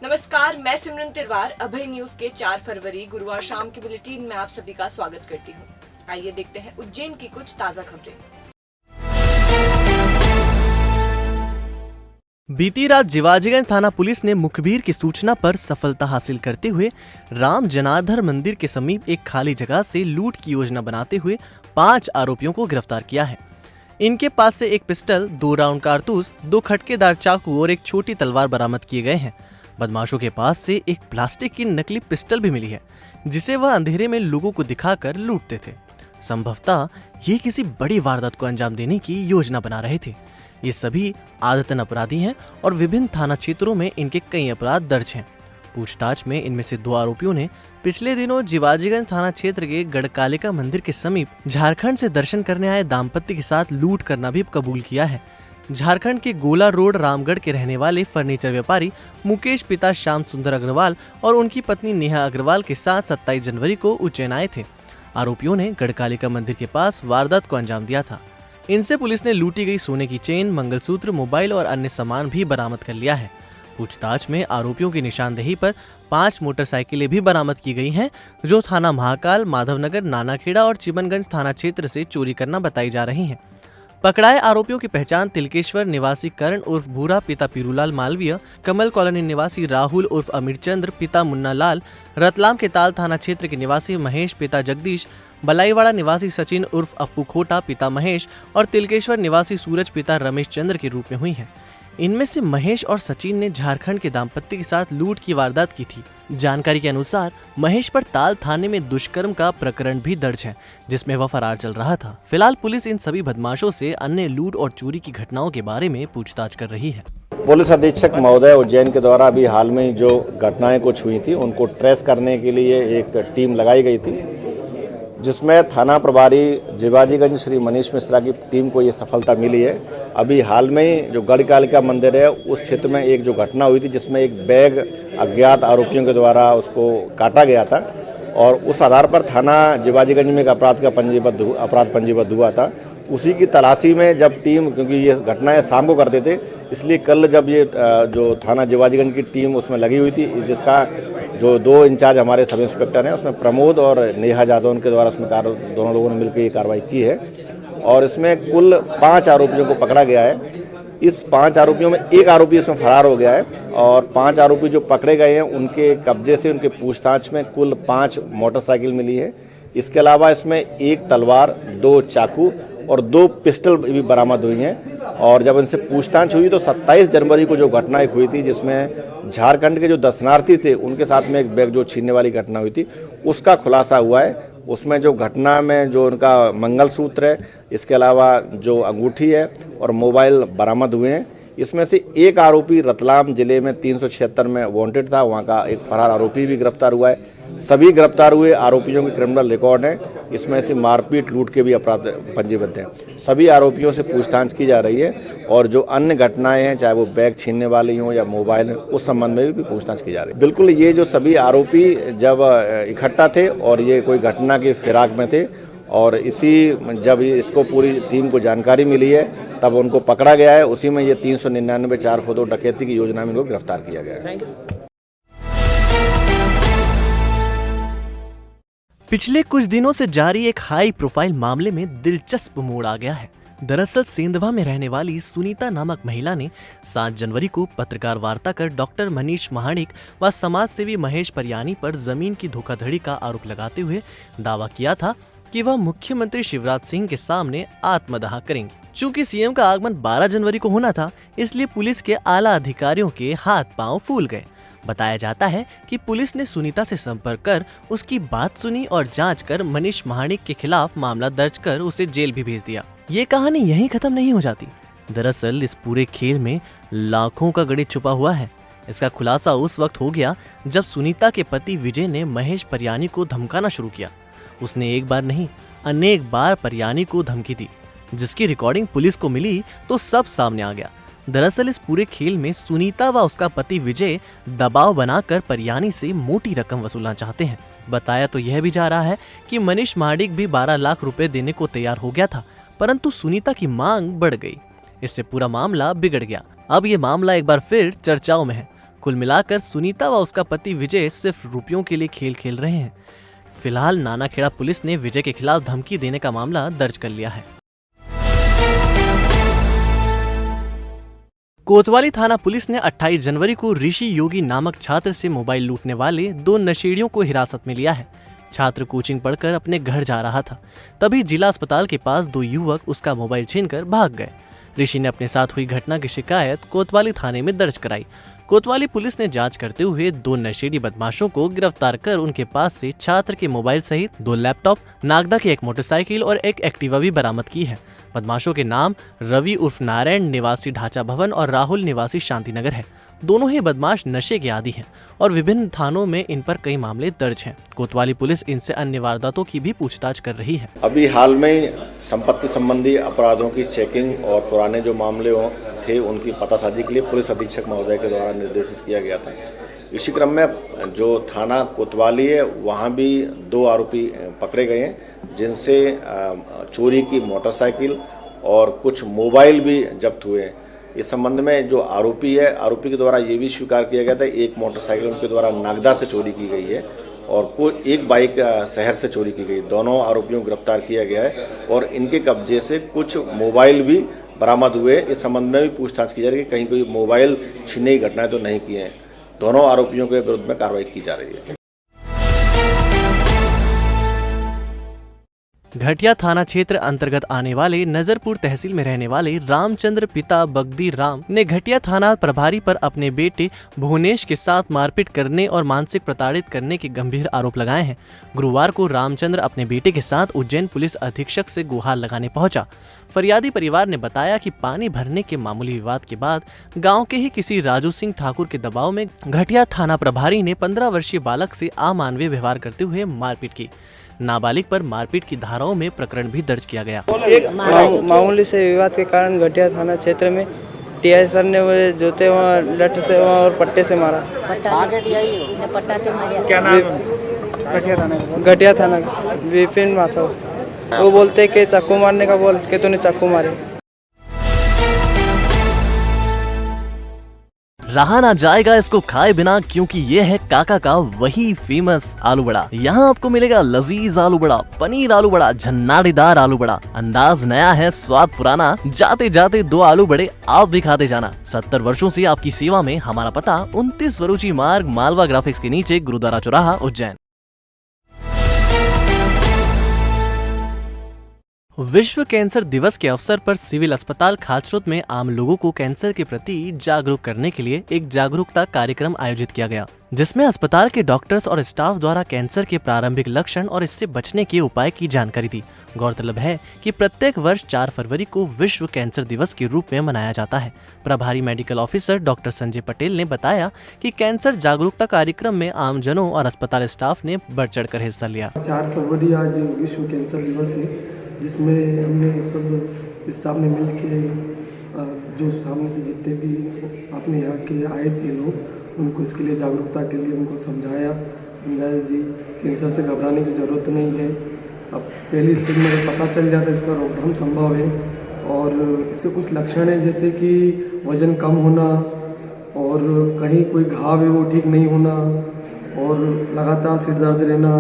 नमस्कार, मैं सिमरन तिरवार अभय न्यूज के 4 फरवरी गुरुवार शाम के बुलेटिन में आप सभी का स्वागत करती हूँ। आइए देखते हैं उज्जैन की कुछ ताजा खबरें। बीती रात जिवाजीगंज थाना पुलिस ने मुखबिर की सूचना पर सफलता हासिल करते हुए राम जनार्दन मंदिर के समीप एक खाली जगह से लूट की योजना बनाते हुए 5 आरोपियों को गिरफ्तार किया है। इनके पास से एक पिस्टल, 2 राउंड कारतूस, 2 खटकेदार चाकू और एक छोटी तलवार बरामद किए गए हैं। बदमाशों के पास से एक प्लास्टिक की नकली पिस्टल भी मिली है, जिसे वह अंधेरे में लोगों को दिखाकर लूटते थे। संभवतः ये किसी बड़ी वारदात को अंजाम देने की योजना बना रहे थे। ये सभी आदतन अपराधी हैं और विभिन्न थाना क्षेत्रों में इनके कई अपराध दर्ज हैं। पूछताछ में इनमें से 2 आरोपियों ने पिछले दिनों जिवाजीगंज थाना क्षेत्र के गढ़कालिका मंदिर के समीप झारखंड से दर्शन करने आए दाम्पत्य के साथ लूट करना भी कबूल किया है। झारखंड के गोला रोड रामगढ़ के रहने वाले फर्नीचर व्यापारी मुकेश पिता श्याम सुंदर अग्रवाल और उनकी पत्नी नेहा अग्रवाल के साथ 27 जनवरी को उज्जैन आए थे। आरोपियों ने गढ़कालिका मंदिर के पास वारदात को अंजाम दिया था। इनसे पुलिस ने लूटी गई सोने की चेन, मंगलसूत्र, मोबाइल और अन्य सामान भी बरामद कर लिया है। पूछताछ में आरोपियों की निशानदेही पर 5 मोटरसाइकिलें भी बरामद की गई हैं, जो थाना महाकाल, माधवनगर, नानाखेड़ा और चिमनगंज थाना क्षेत्र से चोरी करना बताई जा रही हैं। पकड़ाए आरोपियों की पहचान तिलकेश्वर निवासी करण उर्फ भूरा पिता पीरूलाल मालवीय, कमल कॉलोनी निवासी राहुल उर्फ अमीर चंद्र पिता मुन्ना लाल, रतलाम के ताल थाना क्षेत्र के निवासी महेश पिता जगदीश, बलाईवाड़ा निवासी सचिन उर्फ अप्पू खोटा पिता महेश और तिलकेश्वर निवासी सूरज पिता रमेश चंद्र के रूप में हुई हैं। इनमें से महेश और सचिन ने झारखंड के दाम्पत्य के साथ लूट की वारदात की थी। जानकारी के अनुसार महेश पर ताल थाने में दुष्कर्म का प्रकरण भी दर्ज है, जिसमें वह फरार चल रहा था। फिलहाल पुलिस इन सभी बदमाशों से अन्य लूट और चोरी की घटनाओं के बारे में पूछताछ कर रही है। पुलिस अधीक्षक महोदय उज्जैन के द्वारा अभी हाल में जो घटनाएं कुछ हुई थी उनको ट्रेस करने के लिए एक टीम लगाई गई थी, जिसमें थाना प्रभारी जिवाजीगंज श्री मनीष मिश्रा की टीम को ये सफलता मिली है। अभी हाल में ही जो गढ़कालिका मंदिर है उस क्षेत्र में एक जो घटना हुई थी, जिसमें एक बैग अज्ञात आरोपियों के द्वारा उसको काटा गया था और उस आधार पर थाना जिवाजीगंज में एक अपराध पंजीबद्ध हुआ था। उसी की तलाशी में जब टीम, क्योंकि ये घटनाएं शाम को करते थे, इसलिए कल जब ये जो थाना जिवाजीगंज की टीम उसमें लगी हुई थी, जिसका जो 2 इंचार्ज हमारे सब इंस्पेक्टर हैं, उसमें प्रमोद और नेहा यादव के द्वारा इसमें दोनों लोगों ने मिलकर ये कार्रवाई की है और इसमें कुल 5 आरोपियों को पकड़ा गया है। इस 5 आरोपियों में एक आरोपी इसमें फरार हो गया है और 5 आरोपी जो पकड़े गए हैं उनके कब्जे से उनके पूछताछ में कुल 5 मोटरसाइकिल मिली है। इसके अलावा इसमें 1 तलवार, 2 चाकू और 2 पिस्टल भी बरामद हुई हैं। और जब इनसे पूछताछ हुई तो 27 जनवरी को जो घटना एक हुई थी, जिसमें झारखंड के जो दर्शनार्थी थे उनके साथ में एक बैग जो छीनने वाली घटना हुई थी, उसका खुलासा हुआ है। उसमें जो घटना में जो उनका मंगलसूत्र है, इसके अलावा जो अंगूठी है और मोबाइल बरामद हुए हैं। इसमें से एक आरोपी रतलाम जिले में 376 में वांटेड था, वहां का एक फरार आरोपी भी गिरफ्तार हुआ है। सभी गिरफ्तार हुए आरोपियों के क्रिमिनल रिकॉर्ड हैं, इसमें से मारपीट, लूट के भी अपराध पंजीबद्ध हैं। सभी आरोपियों से पूछताछ की जा रही है और जो अन्य घटनाएं हैं, चाहे वो बैग छीनने वाली हों या मोबाइल, उस संबंध में भी पूछताछ की जा रही है। बिल्कुल, ये जो सभी आरोपी जब इकट्ठा थे और ये कोई घटना की फिराक में थे और जब इसको पूरी टीम को जानकारी मिली है तब उनको पकड़ा गया है। उसी में ये 399 4 फोटो डकैती की योजना में इनको गिरफ्तार किया गया है। पिछले कुछ दिनों से जारी एक हाई प्रोफाइल मामले में दिलचस्प मोड़ आ गया है। दरअसल सेंधवा में रहने वाली सुनीता नामक महिला ने 7 जनवरी को पत्रकार वार्ता कर डॉक्टर मनीष महाडिक व समाज सेवी महेश परियानी पर जमीन की धोखाधड़ी का आरोप लगाते हुए दावा किया था कि वह मुख्यमंत्री शिवराज सिंह के सामने आत्मदाह करेंगी। चूंकि सीएम का आगमन 12 जनवरी को होना था, इसलिए पुलिस के आला अधिकारियों के हाथ पांव फूल गए। बताया जाता है कि पुलिस ने सुनीता से संपर्क कर उसकी बात सुनी और जांच कर मनीष महाडिक के खिलाफ मामला दर्ज कर उसे जेल भी भेज दिया। ये कहानी यहीं खत्म नहीं हो जाती। दरअसल इस पूरे खेल में लाखों का गणित छुपा हुआ है। इसका खुलासा उस वक्त हो गया जब सुनीता के पति विजय ने महेश परियानी को धमकाना शुरू किया। उसने एक बार नहीं, अनेक बार परियानी को धमकी दी, जिसकी रिकॉर्डिंग पुलिस को मिली तो सब सामने आ गया। दरअसल इस पूरे खेल में सुनीता व उसका पति विजय दबाव बनाकर परियानी से मोटी रकम वसूलना चाहते हैं। बताया तो यह भी जा रहा है कि मनीष महाडिक भी 12 लाख रुपए देने को तैयार हो गया था, परंतु सुनीता की मांग बढ़ गई। इससे पूरा मामला बिगड़ गया। अब ये मामला एक बार फिर चर्चाओं में है। कुल मिलाकर सुनीता व उसका पति विजय सिर्फ रुपयों के लिए खेल खेल रहे हैं। फिलहाल नानाखेड़ा पुलिस ने विजय के खिलाफ धमकी देने का मामला दर्ज कर लिया है। कोतवाली थाना पुलिस ने 28 जनवरी को ऋषि योगी नामक छात्र से मोबाइल लूटने वाले 2 नशेड़ियों को हिरासत में लिया है। छात्र कोचिंग पढ़कर अपने घर जा रहा था, तभी जिला अस्पताल के पास 2 युवक उसका मोबाइल छीनकर भाग गए। ऋषि ने अपने साथ हुई घटना की शिकायत कोतवाली थाने में दर्ज कराई। कोतवाली पुलिस ने जांच करते हुए 2 नशेड़ी बदमाशों को गिरफ्तार कर उनके पास से छात्र के मोबाइल सहित 2 लैपटॉप, नागदा की 1 मोटरसाइकिल और 1 एक्टिवा भी बरामद की है। बदमाशों के नाम रवि उर्फ नारायण निवासी ढांचा भवन और राहुल निवासी शांतिनगर है। दोनों ही बदमाश नशे के आदी हैं और विभिन्न थानों में इन पर कई मामले दर्ज हैं। कोतवाली पुलिस इनसे अन्य वारदातों की भी पूछताछ कर रही है। अभी हाल में संपत्ति संबंधी अपराधों की चेकिंग और पुराने जो मामले थे उनकी पतासाजी के लिए पुलिस अधीक्षक महोदय के द्वारा निर्देशित किया गया था। इसी क्रम में जो थाना कोतवाली है वहाँ भी 2 आरोपी पकड़े गए हैं, जिनसे चोरी की मोटरसाइकिल और कुछ मोबाइल भी जब्त हुए हैं। इस संबंध में जो आरोपी है, आरोपी के द्वारा ये भी स्वीकार किया गया था 1 मोटरसाइकिल उनके द्वारा नागदा से चोरी की गई है और कोई 1 बाइक शहर से चोरी की गई। दोनों आरोपियों को गिरफ्तार किया गया है और इनके कब्जे से कुछ मोबाइल भी बरामद हुए। इस संबंध में भी पूछताछ की जा रही है कि कहीं कोई मोबाइल छीनने की घटनाएं तो नहीं की हैं। दोनों आरोपियों के विरुद्ध में कार्रवाई की जा रही है। घटिया थाना क्षेत्र अंतर्गत आने वाले नजरपुर तहसील में रहने वाले रामचंद्र पिता बगदी राम ने घटिया थाना प्रभारी पर अपने बेटे भुवनेश के साथ मारपीट करने और मानसिक प्रताड़ित करने के गंभीर आरोप लगाए हैं। गुरुवार को रामचंद्र अपने बेटे के साथ उज्जैन पुलिस अधीक्षक से गुहार लगाने पहुंचा। फरियादी परिवार ने बताया कि पानी भरने के मामूली विवाद के बाद गांव के ही किसी राजू सिंह ठाकुर के दबाव में घटिया थाना प्रभारी ने 15 वर्षीय बालक से अमानवीय व्यवहार करते हुए मारपीट की। नाबालिग पर मारपीट की धाराओं में प्रकरण भी दर्ज किया गया। मामूली से विवाद के कारण घटिया थाना क्षेत्र में टीआई सर ने वो जूते वहाँ लठ से और पट्टे से मारा। क्या नाम है? घटिया थाना विपिन माथुर। वो बोलते कि चाकू मारने का बोल के तूने चाकू मारे। रहा ना जाएगा इसको खाए बिना, क्योंकि ये है काका का वही फेमस आलू बड़ा। यहाँ आपको मिलेगा लजीज आलू बड़ा, पनीर आलू बड़ा, झन्नाटीदार आलू बड़ा। अंदाज नया है, स्वाद पुराना। जाते जाते 2 आलू बड़े आप भी खाते जाना। 70 वर्षों से आपकी सेवा में। हमारा पता 29 वरुचि मार्ग, मालवा ग्राफिक्स के नीचे, गुरुद्वारा चौराहा, उज्जैन। विश्व कैंसर दिवस के अवसर पर सिविल अस्पताल खाचरोद में आम लोगों को कैंसर के प्रति जागरूक करने के लिए एक जागरूकता कार्यक्रम आयोजित किया गया, जिसमें अस्पताल के डॉक्टर्स और स्टाफ द्वारा कैंसर के प्रारंभिक लक्षण और इससे बचने के उपाय की जानकारी दी। गौरतलब है कि प्रत्येक वर्ष 4 फरवरी को विश्व कैंसर दिवस के रूप में मनाया जाता है। प्रभारी medical officer doctor Sanjay Patel ने बताया कि कैंसर जागरूकता कार्यक्रम में आमजनों और अस्पताल स्टाफ ने बढ़ चढ़कर हिस्सा लिया। 4 फरवरी आज विश्व कैंसर दिवस है, जिसमें हमने सब स्टाफ ने मिल के जो सामने से जितने भी अपने यहाँ के आए थे लोग, उनको इसके लिए जागरूकता के लिए उनको समझाया जी कैंसर से घबराने की ज़रूरत नहीं है। अब पहली स्टेज में पता चल जाता है, इसका रोकथाम संभव है। और इसके कुछ लक्षण हैं, जैसे कि वज़न कम होना और कहीं कोई घाव है वो ठीक नहीं होना और लगातार सिर दर्द रहना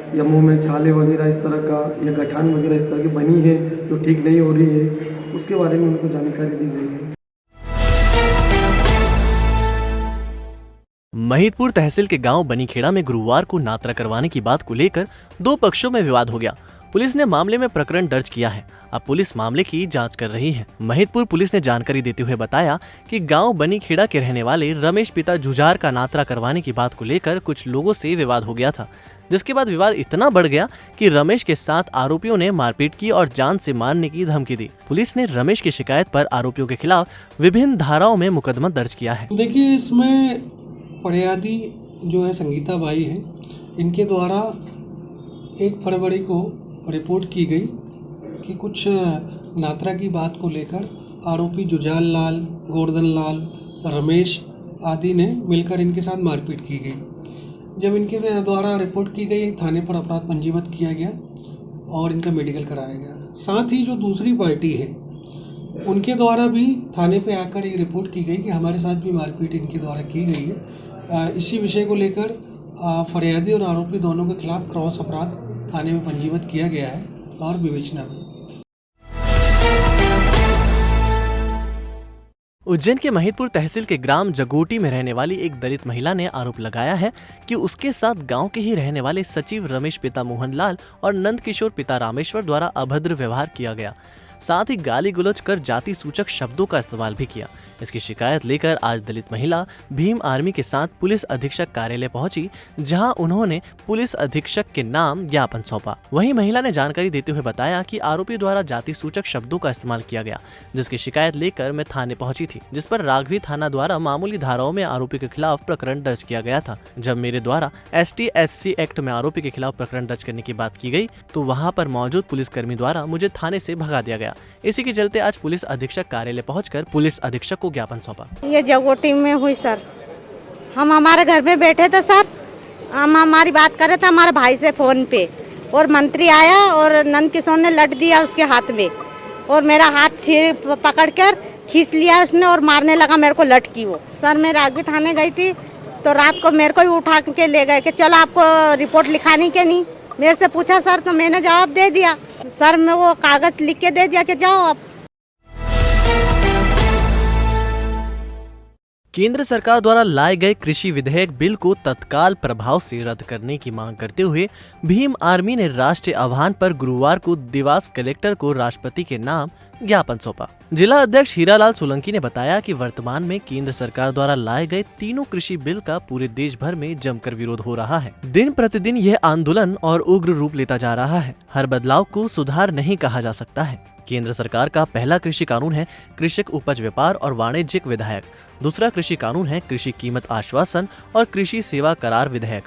या मुंह में छाले वगैरह इस तरह का या गठान वगैरह इस तरह की बनी है जो ठीक नहीं हो रही है, उसके बारे में उनको जानकारी दी गई है। महिदपुर तहसील के गांव बनीखेड़ा में गुरुवार को नातरा करवाने की बात को लेकर 2 पक्षों में विवाद हो गया। पुलिस ने मामले में प्रकरण दर्ज किया है। अब पुलिस मामले की जांच कर रही है। महिदपुर पुलिस ने जानकारी देते हुए बताया कि गांव बनीखेड़ा के रहने वाले रमेश पिता जुझार का नातरा करवाने की बात को लेकर कुछ लोगों से विवाद हो गया था, जिसके बाद विवाद इतना बढ़ गया कि रमेश के साथ आरोपियों ने मारपीट की और जान से मारने की धमकी दी। पुलिस ने रमेश की शिकायत पर आरोपियों के खिलाफ विभिन्न धाराओं में मुकदमा दर्ज किया है। देखिए, इसमें फरियादी जो है संगीता बाई है, इनके द्वारा 1 फरवरी को रिपोर्ट की गई कि कुछ नात्रा की बात को लेकर आरोपी जुझार लाल, गोवर्धन लाल, रमेश आदि ने मिलकर इनके साथ मारपीट की गई। जब इनके द्वारा रिपोर्ट की गई, थाने पर अपराध पंजीबद्ध किया गया और इनका मेडिकल कराया गया। साथ ही जो दूसरी पार्टी है उनके द्वारा भी थाने पे आकर ये रिपोर्ट की गई कि हमारे साथ भी मारपीट इनके द्वारा की गई है। इसी विषय को लेकर फरियादी और आरोपी दोनों के खिलाफ क्रॉस अपराध थाने में पंजीबद्ध किया गया है और विवेचना में। उज्जैन के महिदपुर तहसील के ग्राम जगोटी में रहने वाली एक दलित महिला ने आरोप लगाया है कि उसके साथ गांव के ही रहने वाले सचिव रमेश पिता मोहनलाल और नंद किशोर पिता रामेश्वर द्वारा अभद्र व्यवहार किया गया, साथ ही गाली गलौज कर जाति सूचक शब्दों का इस्तेमाल भी किया। इसकी शिकायत लेकर आज दलित महिला भीम आर्मी के साथ पुलिस अधीक्षक कार्यालय पहुंची, जहां उन्होंने पुलिस अधीक्षक के नाम ज्ञापन सौंपा। वहीं महिला ने जानकारी देते हुए बताया कि आरोपी द्वारा जाति सूचक शब्दों का इस्तेमाल किया गया, जिसकी शिकायत लेकर मैं थाने पहुंची थी, जिस पर राघवी थाना द्वारा मामूली धाराओं में आरोपी के खिलाफ प्रकरण दर्ज किया गया था। जब मेरे द्वारा ST/SC एक्ट में आरोपी के खिलाफ प्रकरण दर्ज करने की बात की गई तो वहाँ पर मौजूद पुलिसकर्मी द्वारा मुझे थाने से भगा दिया गया। इसी के चलते आज पुलिस अधीक्षक कार्यालय पहुंचकर पुलिस अधीक्षक को ज्ञापन सौंपा। ये जगोटी में हुई सर, हम हमारे घर में बैठे थे सर, हम हमारी बात कर रहे थे हमारे भाई से फोन पे, और मंत्री आया और नंद किशोर ने लट दिया उसके हाथ में और मेरा हाथ पकड़ कर खींच लिया उसने और मारने लगा मेरे को लट की। वो सर मैं राघवी थाने गई थी तो रात को मेरे को ही उठा के ले गए कि चलो आपको रिपोर्ट लिखानी के नहीं। मेरे से पूछा सर तो मैंने जवाब दे दिया सर, मैं वो कागज लिख के दे दिया कि जाओ आप। केंद्र सरकार द्वारा लाए गए कृषि विधेयक बिल को तत्काल प्रभाव से रद्द करने की मांग करते हुए भीम आर्मी ने राष्ट्रीय आह्वान पर गुरुवार को देवास कलेक्टर को राष्ट्रपति के नाम ज्ञापन सौंपा। जिला अध्यक्ष हीरालाल सोलंकी ने बताया कि वर्तमान में केंद्र सरकार द्वारा लाए गए तीनों कृषि बिल का पूरे देश भर में जमकर विरोध हो रहा है। दिन प्रतिदिन यह आंदोलन और उग्र रूप लेता जा रहा है। हर बदलाव को सुधार नहीं कहा जा सकता है। केंद्र सरकार का पहला कृषि कानून है कृषक उपज व्यापार और वाणिज्यिक विधेयक, दूसरा कृषि कानून है कृषि कीमत आश्वासन और कृषि सेवा करार विधेयक,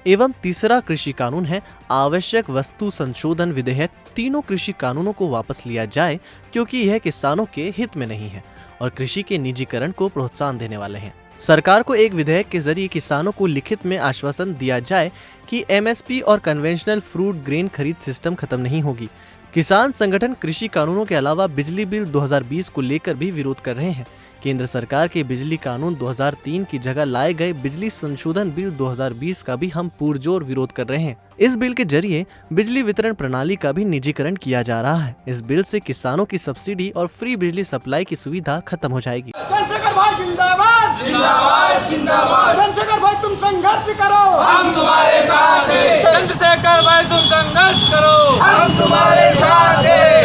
एवं तीसरा कृषि कानून है आवश्यक वस्तु संशोधन विधेयक। तीनों कृषि कानूनों को वापस लिया जाए क्योंकि यह किसानों के हित में नहीं है और कृषि के निजीकरण को प्रोत्साहन देने वाले हैं। सरकार को एक विधेयक के जरिए किसानों को लिखित में आश्वासन दिया जाए कि MSP और कन्वेंशनल फ्रूट ग्रेन खरीद सिस्टम खत्म नहीं होगी। किसान संगठन कृषि कानूनों के अलावा बिजली बिल 2020 को लेकर भी विरोध कर रहे हैं। केंद्र सरकार के बिजली कानून 2003 की जगह लाए गए बिजली संशोधन बिल 2020 का भी हम पुरजोर विरोध कर रहे हैं। इस बिल के जरिए बिजली वितरण प्रणाली का भी निजीकरण किया जा रहा है। इस बिल से किसानों की सब्सिडी और फ्री बिजली सप्लाई की सुविधा खत्म हो जाएगी। चंद्रशेखर भाई जिंदाबाद जिंदाबाद जिंदाबाद। चंद्रशेखर भाई तुम संघर्ष करो, हम तुम्हारे साथ हैं। चंद्रशेखर भाई तुम संघर्ष करो, हम तुम्हारे साथ हैं।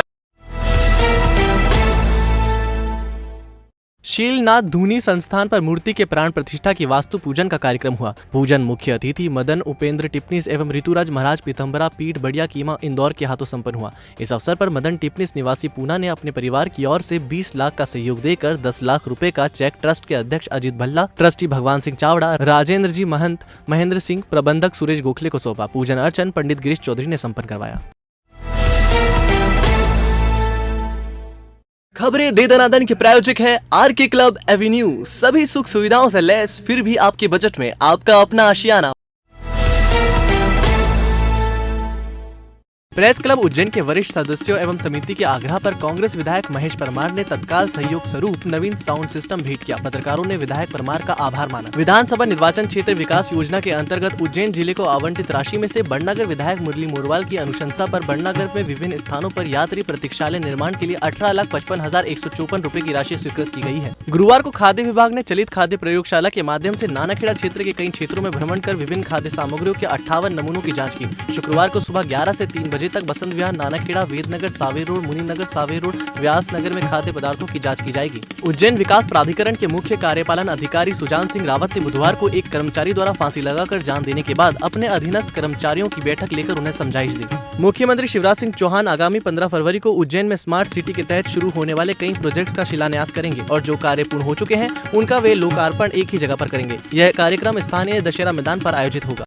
शीलनाथ धूनी संस्थान पर मूर्ति के प्राण प्रतिष्ठा की वास्तु पूजन का कार्यक्रम हुआ। पूजन मुख्य अतिथि मदन उपेंद्र टिप्निस एवं ऋतुराज महाराज पीतम्बरा पीठ बढ़िया कीमा इंदौर के हाथों संपन्न हुआ। इस अवसर पर मदन टिप्निस निवासी पूना ने अपने परिवार की ओर से 20 लाख का सहयोग देकर 10 लाख रुपए का चेक ट्रस्ट के अध्यक्ष अजीत भल्ला, ट्रस्टी भगवान सिंह चावड़ा, राजेंद्र जी महंत, महेंद्र सिंह, प्रबंधक सुरेश गोखले को सौंपा। पूजन अर्चन पंडित गिरीश चौधरी ने संपन्न करवाया। खबरें दे दनादन के प्रायोजक है RK क्लब एवेन्यू। सभी सुख सुविधाओं से लैस फिर भी आपके बजट में आपका अपना आशियाना। प्रेस क्लब उज्जैन के वरिष्ठ सदस्यों एवं समिति के आग्रह पर कांग्रेस विधायक महेश परमार ने तत्काल सहयोग स्वरूप नवीन साउंड सिस्टम भेंट किया। पत्रकारों ने विधायक परमार का आभार माना। विधानसभा निर्वाचन क्षेत्र विकास योजना के अंतर्गत उज्जैन जिले को आवंटित राशि में से बड़नगर विधायक मुरली मोरवाल की अनुशंसा पर बड़नगर में विभिन्न स्थानों पर यात्री प्रतीक्षालय निर्माण के लिए 18,55,154 रूपए की राशि स्वीकृत की गई है। गुरुवार को खाद्य विभाग ने चलित खाद्य प्रयोगशाला के माध्यम से नानाखेड़ा क्षेत्र के कई क्षेत्रों में भ्रमण कर विभिन्न खाद्य सामग्रियों के 58 नमूनों की जाँच की। शुक्रवार को सुबह 11 से 3 बजे तक बसंत विहार, नानाखेड़ा, वेदनगर, सावेर रोड, मुनीनगर, सावेर रोड, व्यास नगर में खाद्य पदार्थों की जांच की जाएगी। उज्जैन विकास प्राधिकरण के मुख्य कार्यपालन अधिकारी सुजान सिंह रावत ने बुधवार को एक कर्मचारी द्वारा फांसी लगाकर जान देने के बाद अपने अधीनस्थ कर्मचारियों की बैठक लेकर उन्हें समझाइश दी। मुख्यमंत्री शिवराज सिंह चौहान आगामी 15 फरवरी को उज्जैन में स्मार्ट सिटी के तहत शुरू होने वाले कई प्रोजेक्ट्स का शिलान्यास करेंगे और जो कार्य पूर्ण हो चुके हैं उनका वे लोकार्पण एक ही जगह पर करेंगे। यह कार्यक्रम स्थानीय दशहरा मैदान पर आयोजित होगा।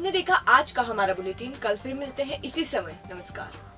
आपने देखा आज का हमारा बुलेटिन। कल फिर मिलते हैं इसी समय। नमस्कार।